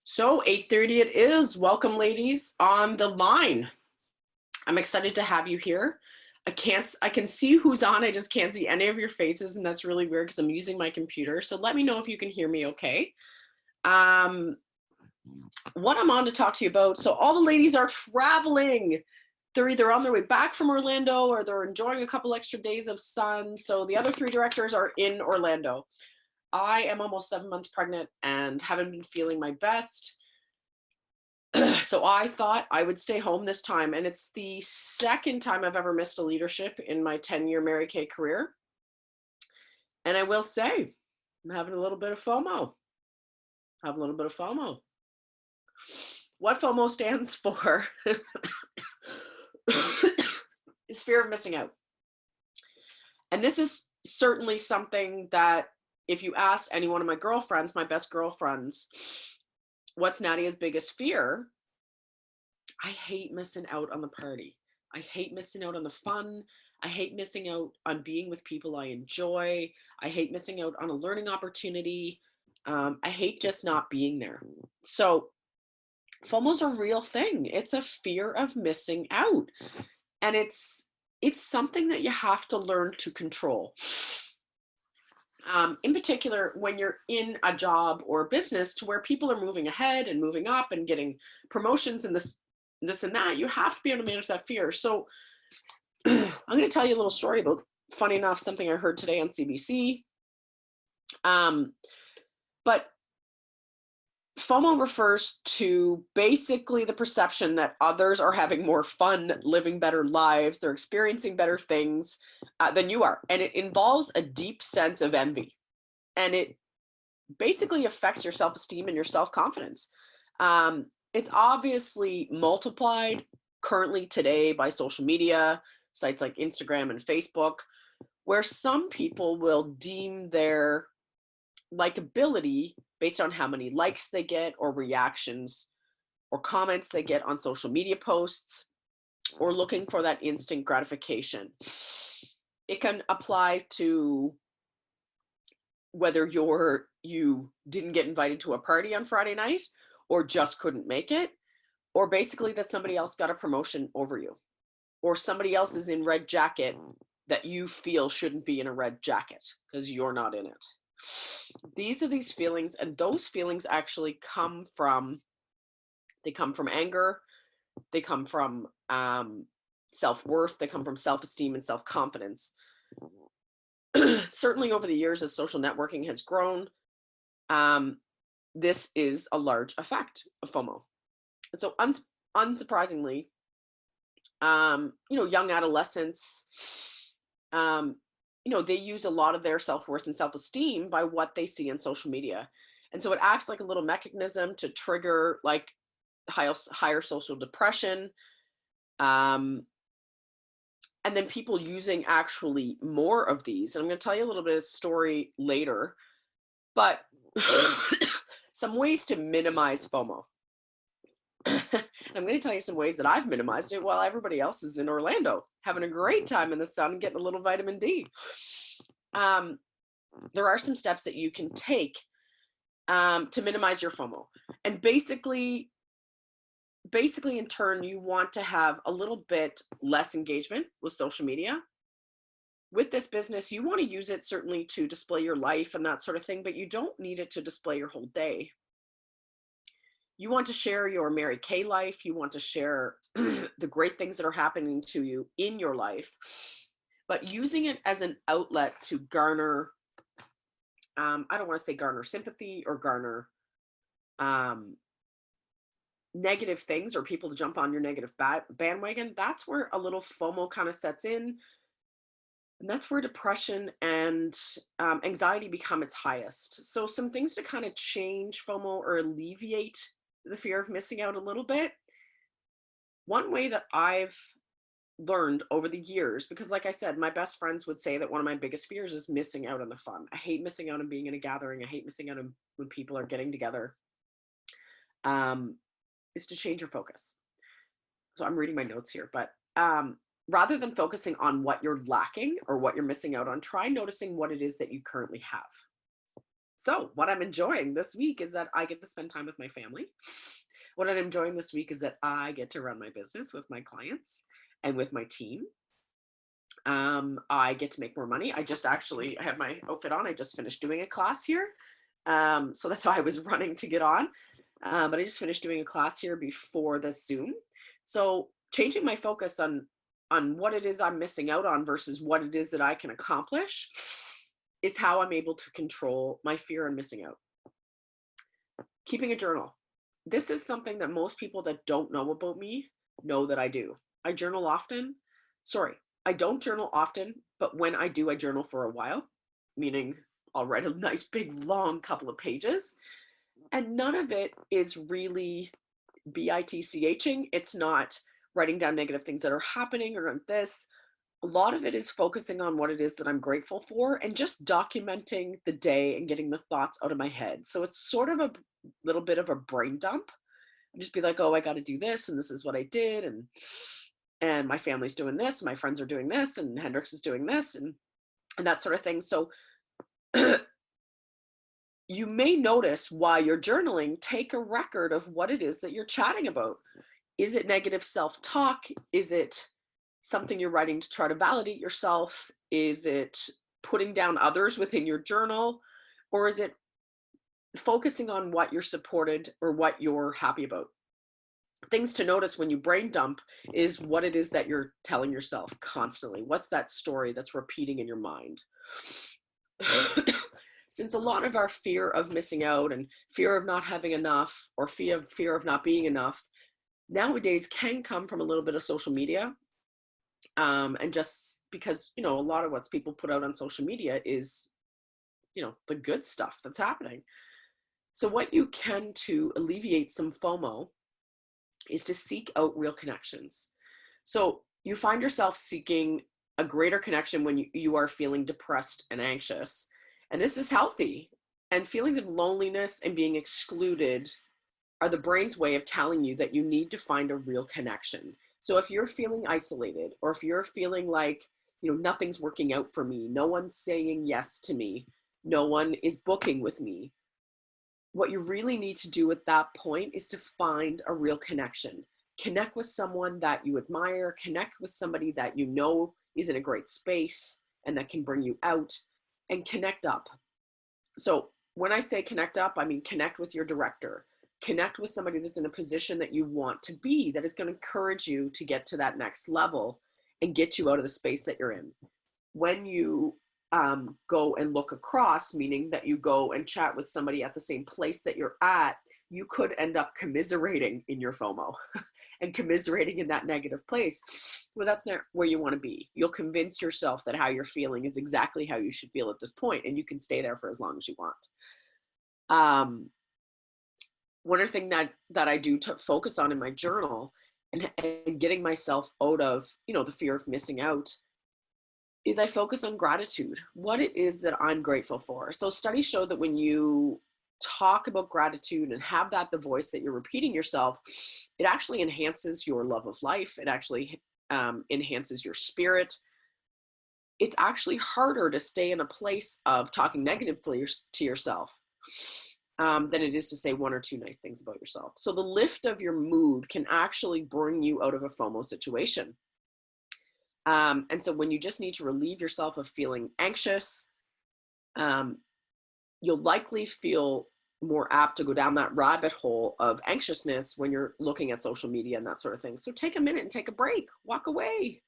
So 8:30 it is. Welcome, ladies, on the line. I'm excited to have you here. I can see who's on. I just can't see any of your faces, and that's really weird because I'm using my computer. So let me know if you can hear me okay. Um, what I'm on to talk to you about. So all the ladies are traveling. They're either on their way back from Orlando or they're enjoying a couple extra days of sun. So the other three directors are in Orlando. I am almost 7 months pregnant and haven't been feeling my best. So I thought I would stay home this time. And it's the second time I've ever missed a leadership in my 10-year Mary Kay career. And I will say, I'm having a little bit of FOMO. Have a little bit of FOMO. What FOMO stands for is fear of missing out. And this is certainly something that if you asked any one of my girlfriends, my best girlfriends, what's Nadia's biggest fear? I hate missing out on the party. I hate missing out on the fun. I hate missing out on being with people I enjoy. I hate missing out on a learning opportunity. I hate just not being there. So FOMO's a real thing. It's a fear of missing out. And it's something that you have to learn to control. In particular, when you're in a job or a business to where people are moving ahead and moving up and getting promotions and this and that, you have to be able to manage that fear. So I'm going to tell you a little story about, funny enough, something I heard today on CBC. But FOMO refers to basically the perception that others are having more fun, living better lives, they're experiencing better things than you are. And it involves a deep sense of envy. And it basically affects your self-esteem and your self-confidence. It's obviously multiplied currently today by social media, sites like Instagram and Facebook, where some people will deem their likability based on how many likes they get or reactions or comments they get on social media posts, or looking for that instant gratification. It can apply to whether you didn't get invited to a party on Friday night or just couldn't make it, or basically that somebody else got a promotion over you, or somebody else is in red jacket that you feel shouldn't be in a red jacket because you're not in it. These are these feelings, and those feelings actually come from anger, they come from self-worth, they come from self-esteem and self-confidence. Certainly over the years as social networking has grown, this is a large effect of FOMO. And so unsurprisingly, young adolescents, they use a lot of their self-worth and self-esteem by what they see in social media. And so it acts like a little mechanism to trigger like higher social depression. And then people using actually more of these. And I'm going to tell you a little bit of story later, but some ways to minimize FOMO. I'm going to tell you some ways that I've minimized it while everybody else is in Orlando, having a great time in the sun and getting a little vitamin D. There are some steps that you can take to minimize your FOMO. And basically, in turn, you want to have a little bit less engagement with social media. With this business, you want to use it certainly to display your life and that sort of thing, but you don't need it to display your whole day. You want to share your Mary Kay life. You want to share the great things that are happening to you in your life, but using it as an outlet to garner, I don't want to say garner sympathy or garner negative things or people to jump on your negative bandwagon. That's where a little FOMO kind of sets in. And that's where depression and anxiety become its highest. So some things to kind of change FOMO or alleviate the fear of missing out a little bit. One way that I've learned over the years, because like I said, my best friends would say that one of my biggest fears is missing out on the fun. I hate missing out on being in a gathering. I hate missing out on when people are getting together. Is to change your focus. So I'm reading my notes here, but rather than focusing on what you're lacking or what you're missing out on, try noticing what it is that you currently have. So, what I'm enjoying this week is that I get to spend time with my family. What I'm enjoying this week is that I get to run my business with my clients and with my team. I get to make more money. I have my outfit on. I just finished doing a class here. So that's why I was running to get on. But I just finished doing a class here before the Zoom. So changing my focus on what it is I'm missing out on versus what it is that I can accomplish is how I'm able to control my fear and missing out. Keeping a journal. This is something that most people that don't know about me know that I do. I journal often. Sorry, I don't journal often, but when I do, I journal for a while, meaning I'll write a nice big long couple of pages. And none of it is really bitching. It's not writing down negative things that are happening or this. A lot of it is focusing on what it is that I'm grateful for and just documenting the day and getting the thoughts out of my head. So it's sort of a little bit of a brain dump. I just be like, oh, I got to do this, and this is what I did, and my family's doing this, my friends are doing this, and Hendrix is doing this, and that sort of thing. So you may notice while you're journaling, take a record of what it is that you're chatting about. Is it negative self-talk? Is it something you're writing to try to validate yourself? Is it putting down others within your journal? Or is it focusing on what you're supported or what you're happy about? Things to notice when you brain dump is what it is that you're telling yourself constantly. What's that story that's repeating in your mind? Since a lot of our fear of missing out and fear of not having enough or fear of not being enough nowadays can come from a little bit of social media. And just because, a lot of what people put out on social media is, the good stuff that's happening. So what you can to alleviate some FOMO is to seek out real connections. So you find yourself seeking a greater connection when you are feeling depressed and anxious. And this is healthy. And feelings of loneliness and being excluded are the brain's way of telling you that you need to find a real connection. So if you're feeling isolated, or if you're feeling like, nothing's working out for me, no one's saying yes to me, no one is booking with me, what you really need to do at that point is to find a real connection. Connect with someone that you admire, connect with somebody that you know is in a great space and that can bring you out, and connect up. So when I say connect up, I mean connect with your director, connect with somebody that's in a position that you want to be, that is going to encourage you to get to that next level and get you out of the space that you're in. When you go and look across, meaning that you go and chat with somebody at the same place that you're at, you could end up commiserating in your FOMO and commiserating in that negative place. Well, that's not where you want to be. You'll convince yourself that how you're feeling is exactly how you should feel at this point, and you can stay there for as long as you want. One other thing that I do to focus on in my journal and getting myself out of, the fear of missing out is I focus on gratitude, what it is that I'm grateful for. So studies show that when you talk about gratitude and have that the voice that you're repeating yourself, it actually enhances your love of life. It actually enhances your spirit. It's actually harder to stay in a place of talking negatively to yourself than it is to say one or two nice things about yourself. So the lift of your mood can actually bring you out of a FOMO situation. And so when you just need to relieve yourself of feeling anxious, you'll likely feel more apt to go down that rabbit hole of anxiousness when you're looking at social media and that sort of thing. So take a minute and take a break, walk away.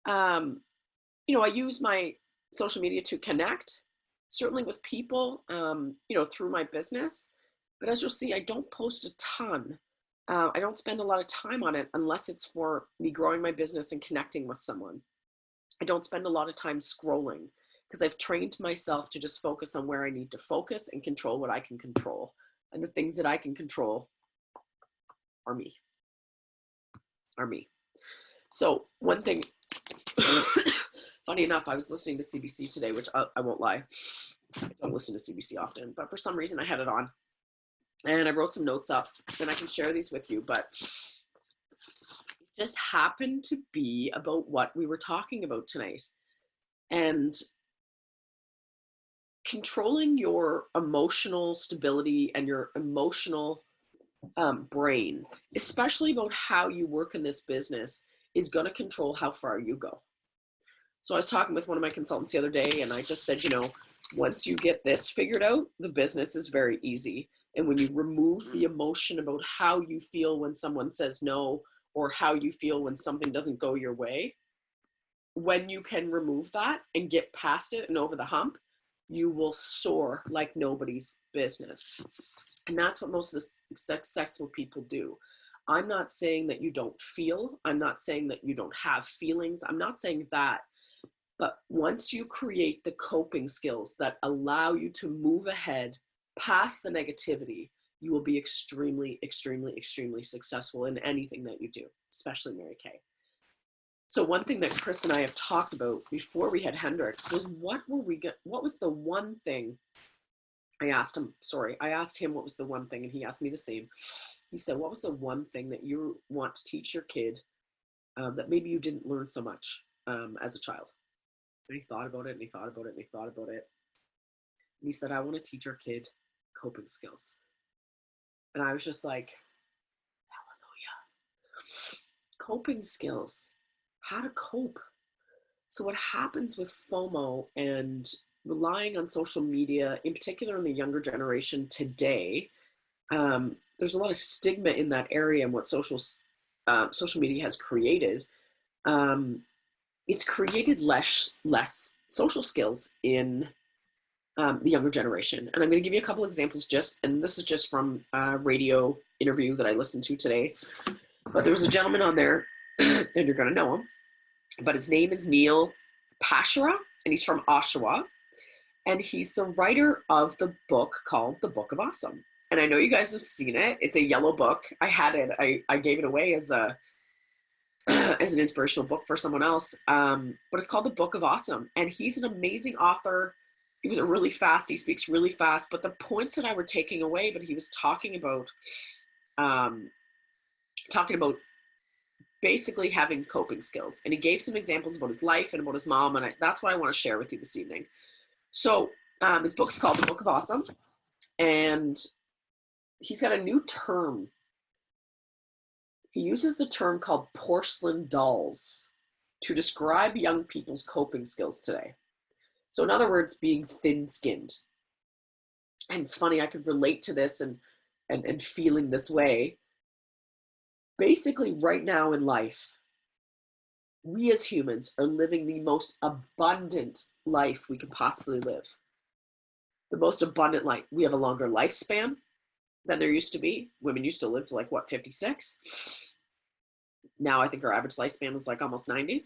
I use my social media to connect, certainly with people, through my business. But as you'll see, I don't post a ton. I don't spend a lot of time on it unless it's for me growing my business and connecting with someone. I don't spend a lot of time scrolling because I've trained myself to just focus on where I need to focus and control what I can control. And the things that I can control are me. So one thing, funny enough, I was listening to CBC today, which I won't lie, I don't listen to CBC often, but for some reason I had it on. And I wrote some notes up, and I can share these with you, but it just happened to be about what we were talking about tonight. And controlling your emotional stability and your emotional brain, especially about how you work in this business, is going to control how far you go. So I was talking with one of my consultants the other day, and I just said, once you get this figured out, the business is very easy. And when you remove the emotion about how you feel when someone says no, or how you feel when something doesn't go your way, when you can remove that and get past it and over the hump, you will soar like nobody's business. And that's what most of the successful people do. I'm not saying that you don't feel. I'm not saying that you don't have feelings. I'm not saying that. But once you create the coping skills that allow you to move ahead past the negativity, you will be extremely, extremely, extremely successful in anything that you do, especially Mary Kay. So one thing that Chris and I have talked about before we had Hendrix was what was the one thing I asked him what was the one thing, and he asked me the same. He said, what was the one thing that you want to teach your kid that maybe you didn't learn so much as a child? And he thought about it, and he thought about it, and he thought about it. And he said, I want to teach our kid coping skills. And I was just like, hallelujah. Coping skills, how to cope. So what happens with FOMO and relying on social media, in particular in the younger generation today, there's a lot of stigma in that area and what social media has created. It's created less social skills in the younger generation. And I'm going to give you a couple examples and this is just from a radio interview that I listened to today. But there was a gentleman on there, and you're going to know him, but his name is Neil Pashara, and he's from Oshawa. And he's the writer of the book called The Book of Awesome. And I know you guys have seen it. It's a yellow book. I had it. I gave it away as an inspirational book for someone else. But it's called The Book of Awesome. And he's an amazing author. He was really fast. He speaks really fast. But the points that I were taking away, but he was talking about basically having coping skills. And he gave some examples about his life and about his mom. And that's what I want to share with you this evening. So his book's called The Book of Awesome. And he's got a new term. He uses the term called porcelain dolls to describe young people's coping skills today. So in other words, being thin-skinned. And it's funny, I could relate to this and feeling this way. Basically, right now in life, we as humans are living the most abundant life we can possibly live. The most abundant life. We have a longer lifespan than there used to be. Women used to live to 56? Now I think our average lifespan is almost 90.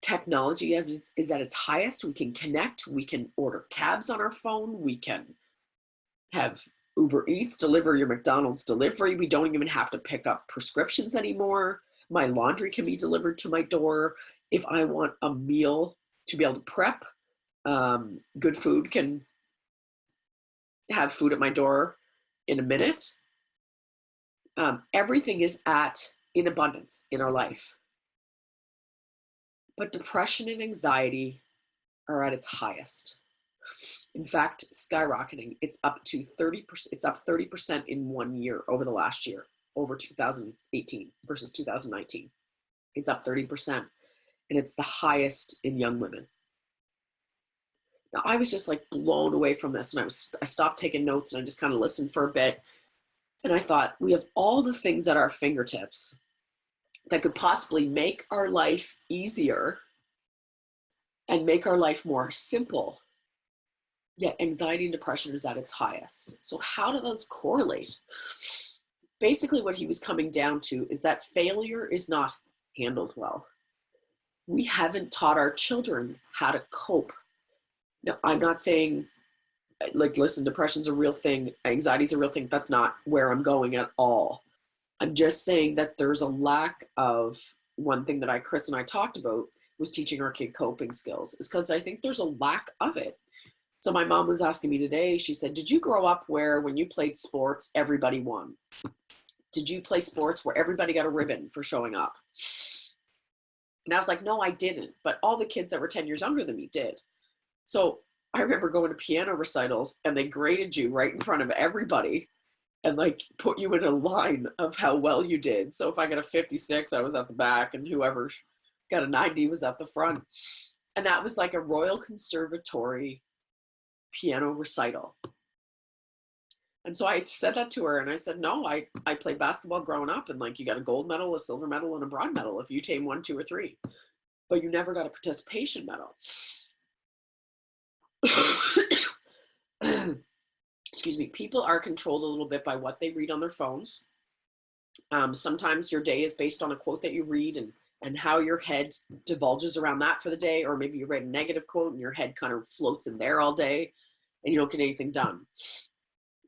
Technology is at its highest. We can connect. We can order cabs on our phone. We can have Uber Eats deliver your McDonald's delivery. We don't even have to pick up prescriptions anymore. My laundry can be delivered to my door. If I want a meal to be able to prep, Good Food can have food at my door in a minute. Everything is in abundance in our life. But depression and anxiety are at its highest. In fact, skyrocketing. It's up to 30%. It's up 30% in 1 year over the last year, over 2018 versus 2019. It's up 30%, and it's the highest in young women. Now, I was just blown away from this, and I stopped taking notes, and I just kind of listened for a bit, and I thought, we have all the things at our fingertips that could possibly make our life easier and make our life more simple. Yet anxiety and depression is at its highest. So how do those correlate? Basically, what he was coming down to is that failure is not handled well. We haven't taught our children how to cope. Now, I'm not saying, listen, depression's a real thing, anxiety's a real thing. That's not where I'm going at all. I'm just saying that there's a lack of one thing that Chris and I talked about was teaching our kid coping skills, is because I think there's a lack of it. So my mom was asking me today, she said, did you grow up where when you played sports, everybody won? Did you play sports where everybody got a ribbon for showing up? And I was like, no, I didn't. But all the kids that were 10 years younger than me did. So I remember going to piano recitals and they graded you right in front of everybody and like put you in a line of how well you did. So if I got a 56, I was at the back, and whoever got a 90 was at the front. And that was like a Royal Conservatory piano recital. And so I said that to her, and I said, no, I played basketball growing up, and like you got a gold medal, a silver medal, and a bronze medal if you came 1, 2, or 3, but you never got a participation medal. Excuse me. People are controlled a little bit by what they read on their phones. Sometimes your day is based on a quote that you read, and how your head divulges around that for the day, or maybe you read a negative quote and your head kind of floats in there all day and you don't get anything done.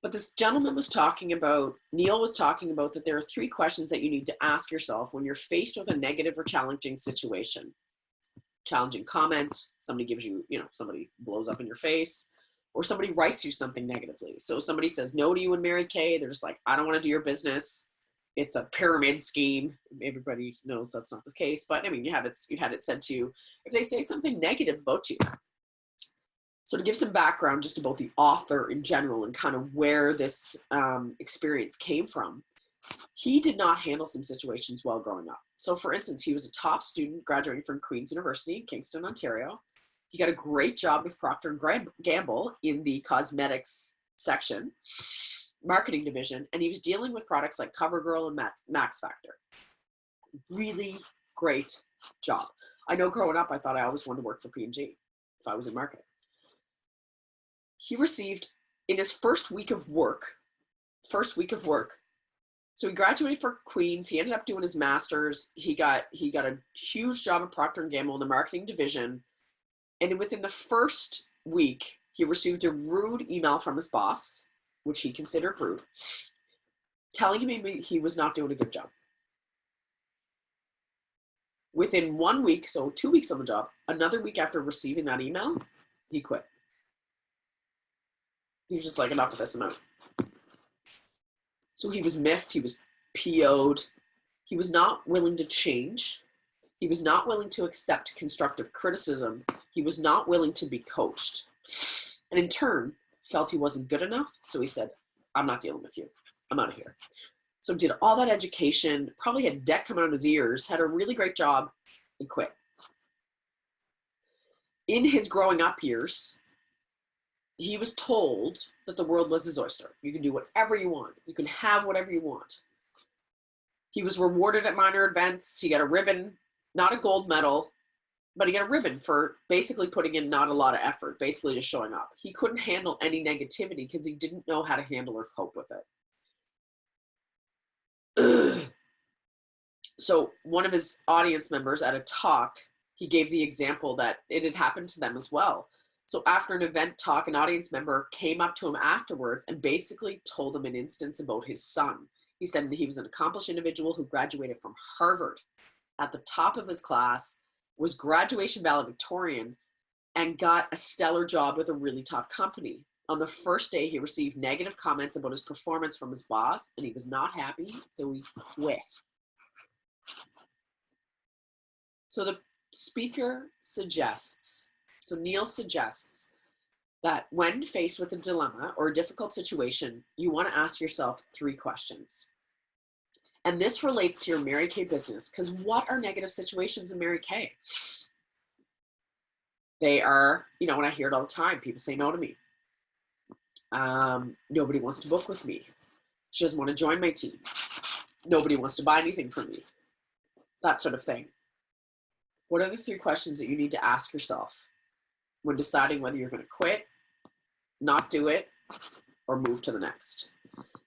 But this gentleman was talking about, Neil was talking about, that there are 3 questions that you need to ask yourself when you're faced with a negative or challenging situation. Challenging comment, somebody gives you, somebody blows up in your face, or somebody writes you something negatively. So somebody says no to you and Mary Kay. They're just like, I don't want to do your business. It's a pyramid scheme. Everybody knows that's not the case, but I mean, you've had it said to you if they say something negative about you. So to give some background just about the author in general and kind of where this experience came from, he did not handle some situations well growing up. So for instance, he was a top student graduating from Queen's University in Kingston, Ontario. He got a great job with Procter & Gamble in the cosmetics section, marketing division, and he was dealing with products like CoverGirl and Max Factor. Really great job. I know growing up, I thought I always wanted to work for P&G if I was in marketing. He received, in his first week of work, so he graduated from Queen's. He ended up doing his master's. He got a huge job at Procter & Gamble in the marketing division. And within the first week, he received a rude email from his boss, which he considered rude, telling him he was not doing a good job. Within 1 week, so 2 weeks on the job, another week after receiving that email, he quit. He was just like, enough of this amount. So he was miffed, he was PO'd, he was not willing to change, he was not willing to accept constructive criticism, he was not willing to be coached, and in turn, felt he wasn't good enough, so he said, I'm not dealing with you, I'm out of here. So did all that education, probably had debt coming out of his ears, had a really great job, and quit. In his growing up years, he was told that the world was his oyster. You can do whatever you want. You can have whatever you want. He was rewarded at minor events. He got a ribbon, not a gold medal, but he got a ribbon for basically putting in not a lot of effort, basically just showing up. He couldn't handle any negativity because he didn't know how to handle or cope with it. So one of his audience members at a talk, he gave the example that it had happened to them as well. So after an event talk, an audience member came up to him afterwards and basically told him an instance about his son. He said that he was an accomplished individual who graduated from Harvard at the top of his class, was graduation valedictorian, and got a stellar job with a really top company. On the first day, he received negative comments about his performance from his boss, and he was not happy, so he quit. So the speaker suggests, so Neil suggests that when faced with a dilemma or a difficult situation, you want to ask yourself 3 questions. And this relates to your Mary Kay business, because what are negative situations in Mary Kay? They are, and I hear it all the time, people say no to me. Nobody wants to book with me. She doesn't want to join my team. Nobody wants to buy anything from me. That sort of thing. What are the 3 questions that you need to ask yourself when deciding whether you're going to quit, not do it, or move to the next?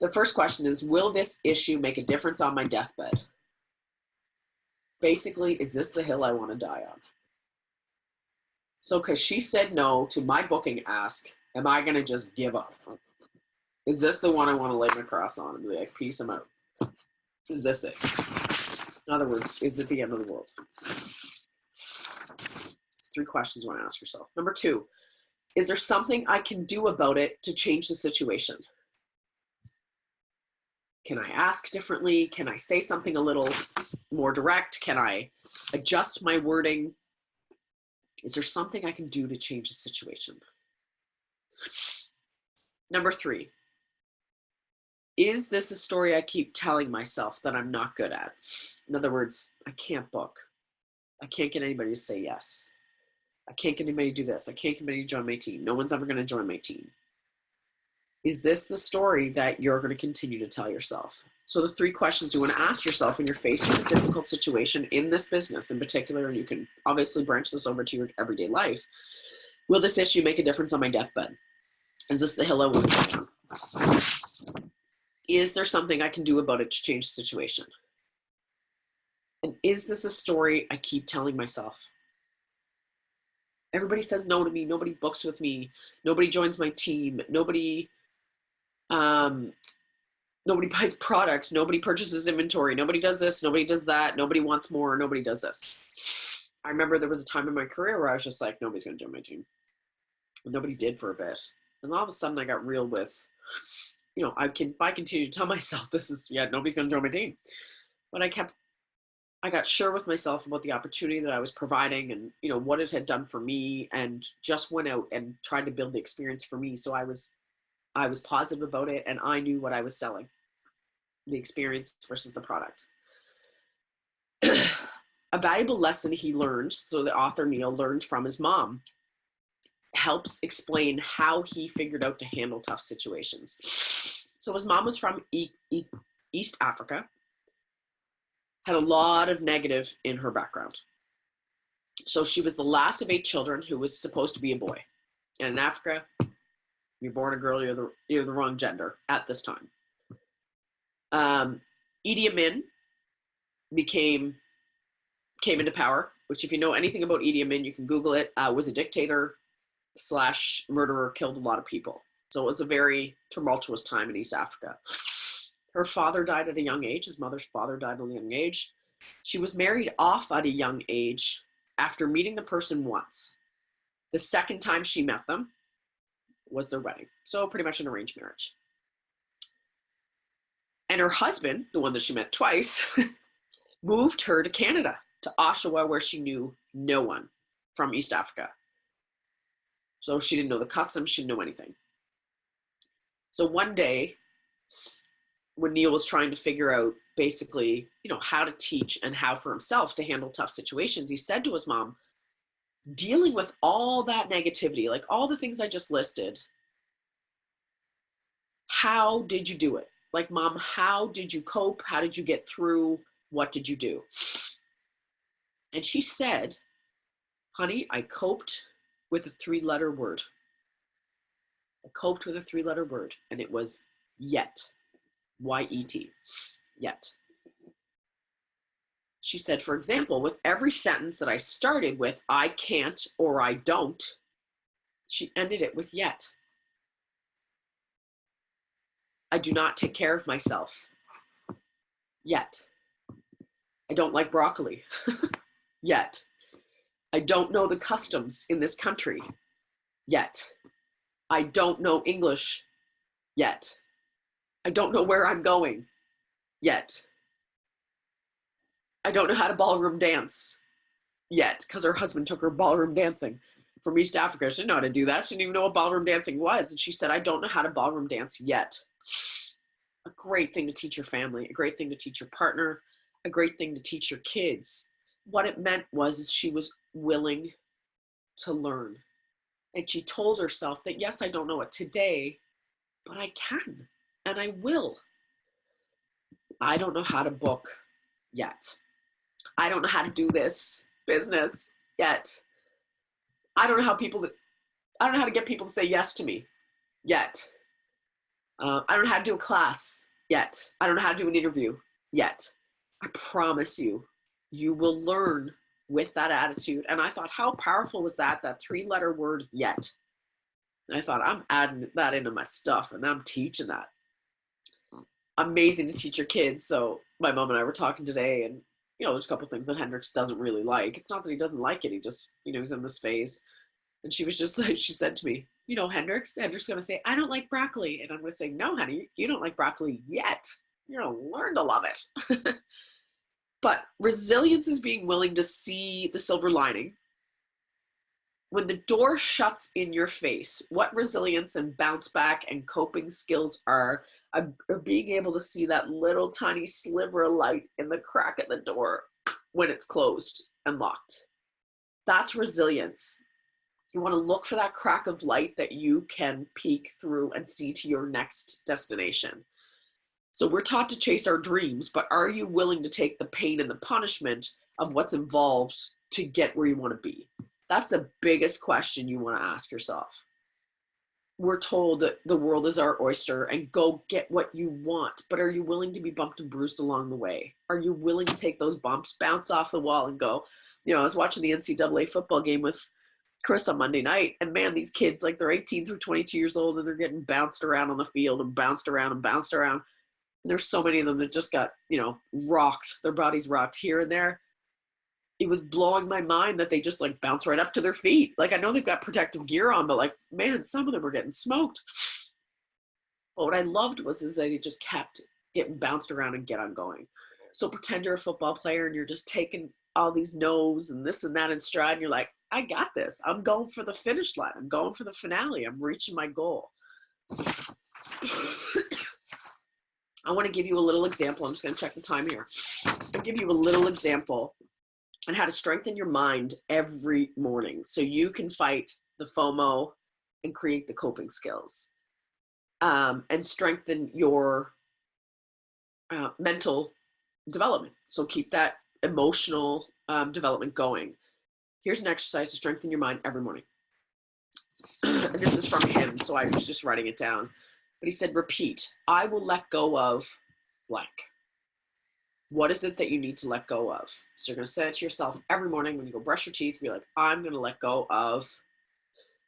The first question is, will this issue make a difference on my deathbed? Basically, is this the hill I want to die on? So because she said no to my booking ask, am I going to just give up? Is this the one I want to lay my cross on and be like, peace, I'm out? Is this it? In other words, is it the end of the world? 3 questions you want to ask yourself. Number 2, is there something I can do about it to change the situation? Can I ask differently? Can I say something a little more direct? Can I adjust my wording? Is there something I can do to change the situation? Number 3, is this a story I keep telling myself that I'm not good at? In other words, I can't book. I can't get anybody to say yes. I can't get anybody to do this. I can't get anybody to join my team. No one's ever going to join my team. Is this the story that you're going to continue to tell yourself? So the 3 questions you want to ask yourself when you're faced with a difficult situation in this business in particular, and you can obviously branch this over to your everyday life. Will this issue make a difference on my deathbed? Is this the hill I want to die on? Is there something I can do about it to change the situation? And is this a story I keep telling myself? Everybody says no to me. Nobody books with me. Nobody joins my team. Nobody buys product. Nobody purchases inventory. Nobody does this. Nobody does that. Nobody wants more. Nobody does this. I remember there was a time in my career where I was just like, nobody's going to join my team. And nobody did for a bit. And all of a sudden I got real with, if I continue to tell myself nobody's going to join my team. But I got sure with myself about the opportunity that I was providing and, what it had done for me, and just went out and tried to build the experience for me. So I was positive about it, and I knew what I was selling, the experience versus the product. A valuable lesson he learned, so the author Neil learned from his mom, helps explain how he figured out to handle tough situations. So his mom was from East Africa, had a lot of negative in her background. So she was the last of 8 children who was supposed to be a boy. And in Africa, you're born a girl, you're the wrong gender at this time. Idi Amin came into power, which if you know anything about Idi Amin, you can Google it, was a dictator / murderer, killed a lot of people. So it was a very tumultuous time in East Africa. Her father died at a young age. His mother's father died at a young age. She was married off at a young age after meeting the person once. The second time she met them was their wedding. So pretty much an arranged marriage. And her husband, the one that she met twice, moved her to Canada, to Oshawa, where she knew no one from East Africa. So she didn't know the customs, she didn't know anything. So one day, when Neil was trying to figure out basically, how to teach and how for himself to handle tough situations, he said to his mom, dealing with all that negativity, like all the things I just listed, how did you do it? Like, Mom, how did you cope? How did you get through? What did you do? And she said, honey, I coped with a 3-letter word. I coped with a 3-letter word, and it was yet. Y-E-T, yet. She said, for example, with every sentence that I started with, I can't or I don't, she ended it with yet. I do not take care of myself yet. I don't like broccoli yet. I don't know the customs in this country yet. I don't know English yet. I don't know where I'm going yet. I don't know how to ballroom dance yet, because her husband took her ballroom dancing from East Africa. She didn't know how to do that. She didn't even know what ballroom dancing was. And she said, I don't know how to ballroom dance yet. A great thing to teach your family, a great thing to teach your partner, a great thing to teach your kids. What it meant was she was willing to learn. And she told herself that, yes, I don't know it today, but I can, and I will. I don't know how to book yet. I don't know how to do this business yet. I don't know how to get people to say yes to me yet. I don't know how to do a class yet. I don't know how to do an interview yet. I promise you, you will learn with that attitude. And I thought, how powerful was that 3-letter word yet? And I thought, I'm adding that into my stuff, and I'm teaching that. Amazing to teach your kids. So my mom and I were talking today, and there's a couple things that Hendrix doesn't really like. It's not that he doesn't like it. He just, he's in this phase. And she was just like, she said to me, Hendrix going to say, I don't like broccoli. And I'm going to say, no, honey, you don't like broccoli yet. You're going to learn to love it. But resilience is being willing to see the silver lining when the door shuts in your face, what resilience and bounce back and coping skills are being able to see that little tiny sliver of light in the crack at the door when it's closed and locked. That's resilience. You want to look for that crack of light that you can peek through and see to your next destination. So we're taught to chase our dreams, but are you willing to take the pain and the punishment of what's involved to get where you want to be? That's the biggest question you want to ask yourself. We're told that the world is our oyster and go get what you want, but are you willing to be bumped and bruised along the way? Are you willing to take those bumps, bounce off the wall and go? I was watching the NCAA football game with Chris on Monday night, and man, these kids, like, they're 18 through 22 years old and they're getting bounced around on the field and bounced around and bounced around. And there's so many of them that just got, rocked, their bodies rocked here and there. It was blowing my mind that they just like bounce right up to their feet. Like, I know they've got protective gear on, but like, man, some of them were getting smoked. But what I loved was they just kept getting bounced around and get on going. So pretend you're a football player and you're just taking all these no's and this and that in stride, and you're like, I got this. I'm going for the finish line. I'm going for the finale. I'm reaching my goal. I want to give you a little example. I'm just going to check the time here. I'll give you a little example on how to strengthen your mind every morning so you can fight the FOMO and create the coping skills, and strengthen your mental development. So keep that emotional development going. Here's an exercise to strengthen your mind every morning. And this is from him, so I was just writing it down. But he said, repeat, I will let go of blank. What is it that you need to let go of? So you're going to say it to yourself every morning when you go brush your teeth. Be like, I'm going to let go of.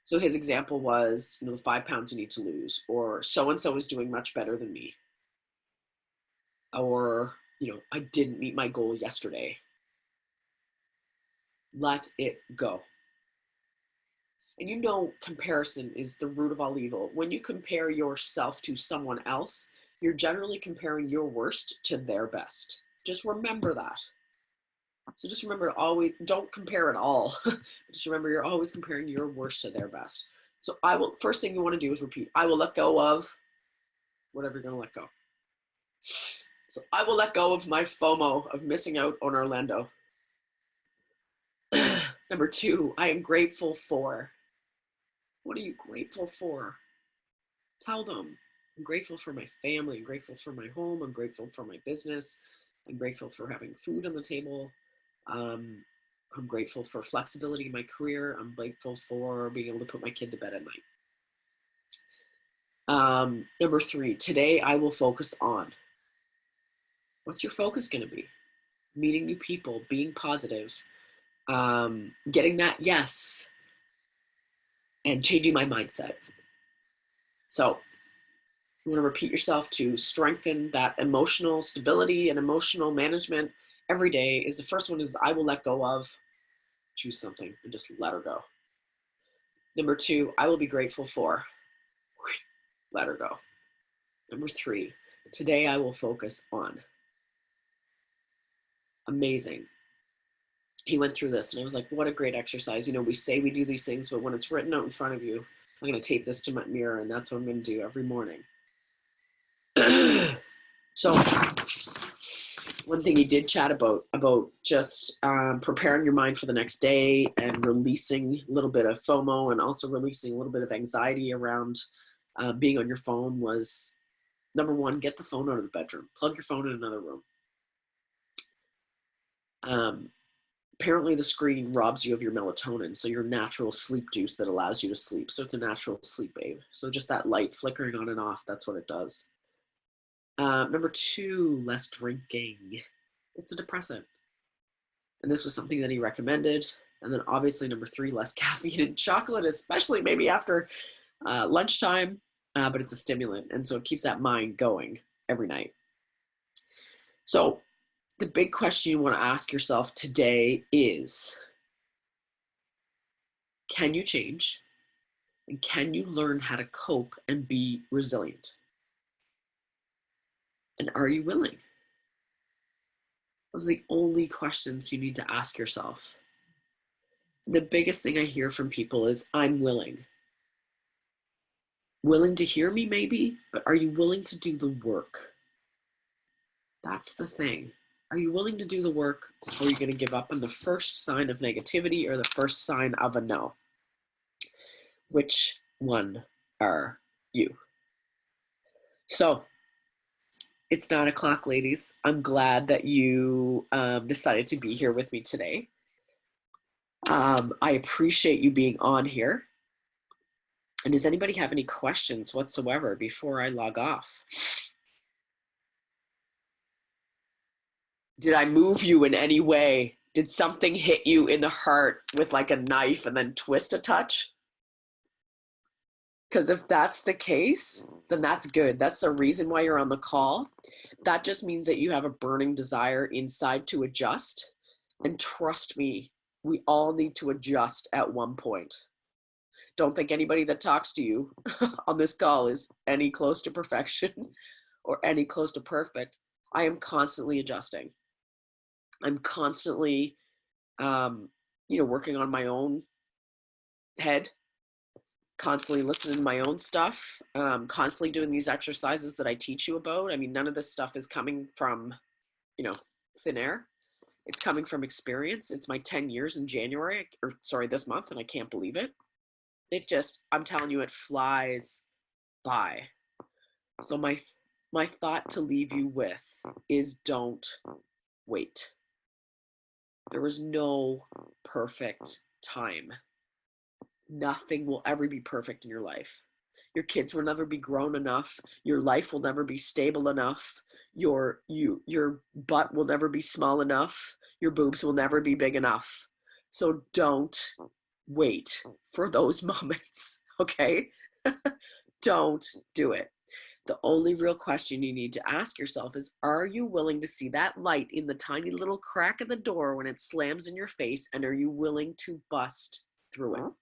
So his example was, the 5 pounds you need to lose, or so-and-so is doing much better than me. Or, I didn't meet my goal yesterday. Let it go. And comparison is the root of all evil. When you compare yourself to someone else, you're generally comparing your worst to their best. Just remember that. So just remember to always, don't compare at all. Just remember you're always comparing your worst to their best. So first thing you want to do is repeat, I will let go of whatever you're going to let go. So I will let go of my FOMO of missing out on Orlando. Number 2, I am grateful for. What are you grateful for? Tell them. I'm grateful for my family. I'm grateful for my home. I'm grateful for my business. I'm grateful for having food on the table. I'm grateful for flexibility in my career. I'm grateful for being able to put my kid to bed at night. Number 3, today I will focus on. What's your focus going to be? Meeting new people, being positive, getting that yes, and changing my mindset. So you want to repeat yourself to strengthen that emotional stability and emotional management every day. The first one is I will let go of. Choose something and just let her go. Number 2, I will be grateful for. Let her go. Number 3, today I will focus on. Amazing. He went through this and I was like, what a great exercise. We say we do these things, but when it's written out in front of you, I'm going to tape this to my mirror, and that's what I'm going to do every morning. So one thing he did chat about just preparing your mind for the next day and releasing a little bit of FOMO and also releasing a little bit of anxiety around being on your phone was, number 1, get the phone out of the bedroom. Plug your phone in another room. Apparently the screen robs you of your melatonin, so your natural sleep juice that allows you to sleep. So it's a natural sleep aid. So just that light flickering on and off, that's what it does. Number 2, less drinking. It's a depressant. And this was something that he recommended. And then obviously number 3, less caffeine and chocolate, especially maybe after lunchtime, but it's a stimulant. And so it keeps that mind going every night. So the big question you want to ask yourself today is, can you change? And can you learn how to cope and be resilient? And are you willing? Those are the only questions you need to ask yourself. The biggest thing I hear from people is, I'm willing. Willing to hear me, maybe, but are you willing to do the work? That's the thing. Are you willing to do the work, or are you going to give up on the first sign of negativity or the first sign of a no? Which one are you? So it's 9 o'clock, ladies. I'm glad that you decided to be here with me today. I appreciate you being on here. And does anybody have any questions whatsoever before I log off? Did I move you in any way? Did something hit you in the heart with like a knife and then twist a touch? Because if that's the case, then that's good. That's the reason why you're on the call. That just means that you have a burning desire inside to adjust. And trust me, we all need to adjust at one point. Don't think anybody that talks to you on this call is any close to perfection or any close to perfect. I am constantly adjusting. I'm constantly, working on my own head, constantly listening to my own stuff, constantly doing these exercises that I teach you about. I mean, none of this stuff is coming from, thin air. It's coming from experience. It's my 10 years in January, this month, and I can't believe it. I'm telling you, it flies by. So my thought to leave you with is, don't wait. There is no perfect time. Nothing will ever be perfect in your life. Your kids will never be grown enough. Your life will never be stable enough. Your butt will never be small enough. Your boobs will never be big enough. So don't wait for those moments, okay? Don't do it. The only real question you need to ask yourself is, are you willing to see that light in the tiny little crack of the door when it slams in your face, and are you willing to bust through it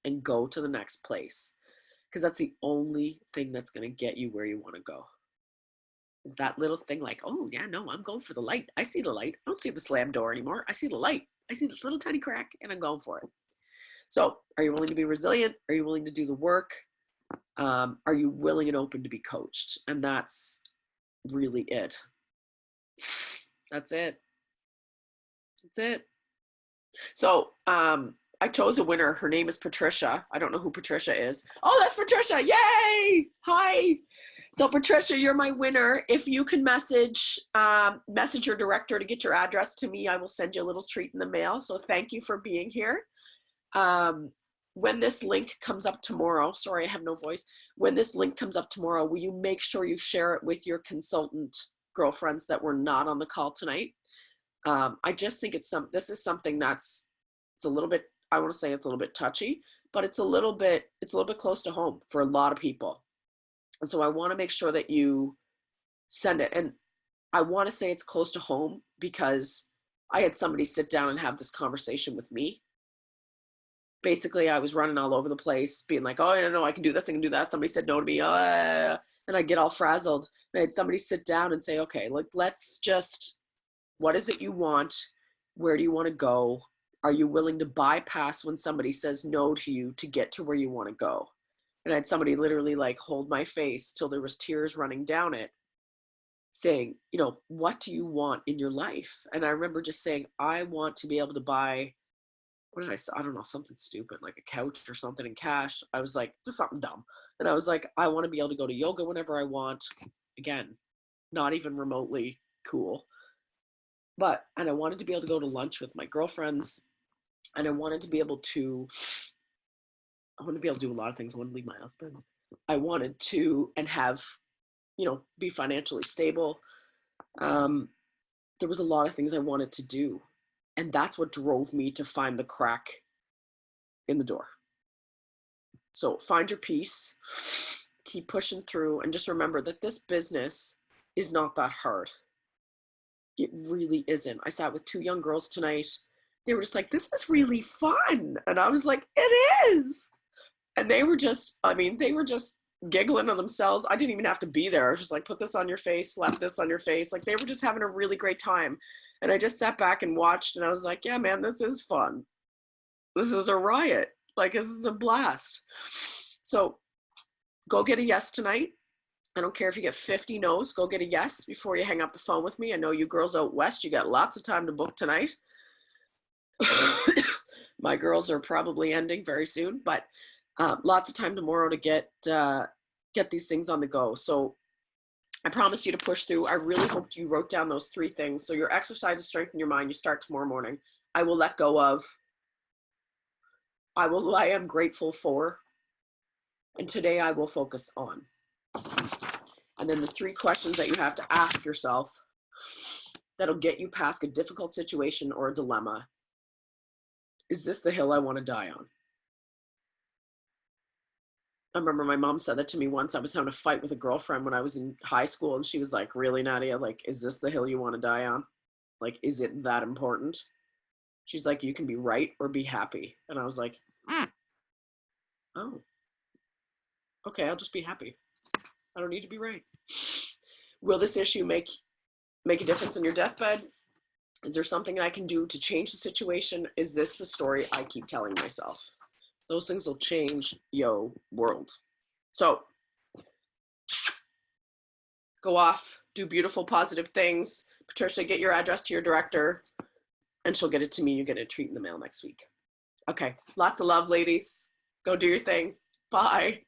and go to the next place? Because that's the only thing that's going to get you where you want to go. Is that little thing like, oh yeah, no, I'm going for the light. I see the light. I don't see the slam door anymore. I see the light. I see this little tiny crack, and I'm going for it. So are you willing to be resilient? Are you willing to do the work? Are you willing and open to be coached? And that's really it. That's it. That's it. So I chose a winner. Her name is Patricia. I don't know who Patricia is. Oh, that's Patricia. Yay! Hi. So Patricia, you're my winner. If you can message your director to get your address to me, I will send you a little treat in the mail. So thank you for being here. When this link comes up tomorrow, sorry, I have no voice. When this link comes up tomorrow, will you make sure you share it with your consultant girlfriends that were not on the call tonight? I just think this is something it's a little bit, I want to say it's a little bit touchy, but it's a little bit close to home for a lot of people. And so I want to make sure that you send it. And I want to say it's close to home because I had somebody sit down and have this conversation with me. Basically, I was running all over the place, being like, oh, no, I can do this, I can do that. Somebody said no to me, and I get all frazzled. And I had somebody sit down and say, okay, let's just, what is it you want? Where do you want to go? Are you willing to bypass when somebody says no to you to get to where you want to go? And I had somebody literally hold my face till there was tears running down it, saying, what do you want in your life? And I remember just saying, I want to be able to buy, what did I say? I don't know, something stupid, like a couch or something in cash. I was like, just something dumb. And I was like, I want to be able to go to yoga whenever I want. Again, not even remotely cool. And I wanted to be able to go to lunch with my girlfriends. And I wanted to be able to do a lot of things. I wanted to leave my husband. I wanted to, and have, be financially stable. There was a lot of things I wanted to do. And that's what drove me to find the crack in the door. So find your peace, keep pushing through, and just remember that this business is not that hard. It really isn't. I sat with 2 young girls tonight. They were just like, this is really fun. And I was like, it is. And they were just giggling to themselves. I didn't even have to be there. I was just like, put this on your face, slap this on your face. Like, they were just having a really great time. And I just sat back and watched, and I was like, yeah, man, this is fun. This is a riot. Like, this is a blast. So go get a yes tonight. I don't care if you get 50 no's, go get a yes before you hang up the phone with me. I know you girls out west, you got lots of time to book tonight. My girls are probably ending very soon, but lots of time tomorrow to get these things on the go. So I promise you to push through. I really hope you wrote down those 3 things. So your exercise to strengthen your mind, you start tomorrow morning. I will let go of. I am grateful for. And today I will focus on. And then the 3 questions that you have to ask yourself that'll get you past a difficult situation or a dilemma. Is this the hill I want to die on? I remember my mom said that to me once. I was having a fight with a girlfriend when I was in high school, and she was like, really, Nadia? Like, is this the hill you want to die on? Like, is it that important? She's like, you can be right or be happy. And I was like, oh, okay, I'll just be happy. I don't need to be right. Will this issue make a difference in your deathbed? Is there something I can do to change the situation? Is this the story I keep telling myself? Those things will change your world. So go off, do beautiful, positive things. Patricia, get your address to your director, and she'll get it to me. You get a treat in the mail next week. Okay, lots of love, ladies. Go do your thing. Bye.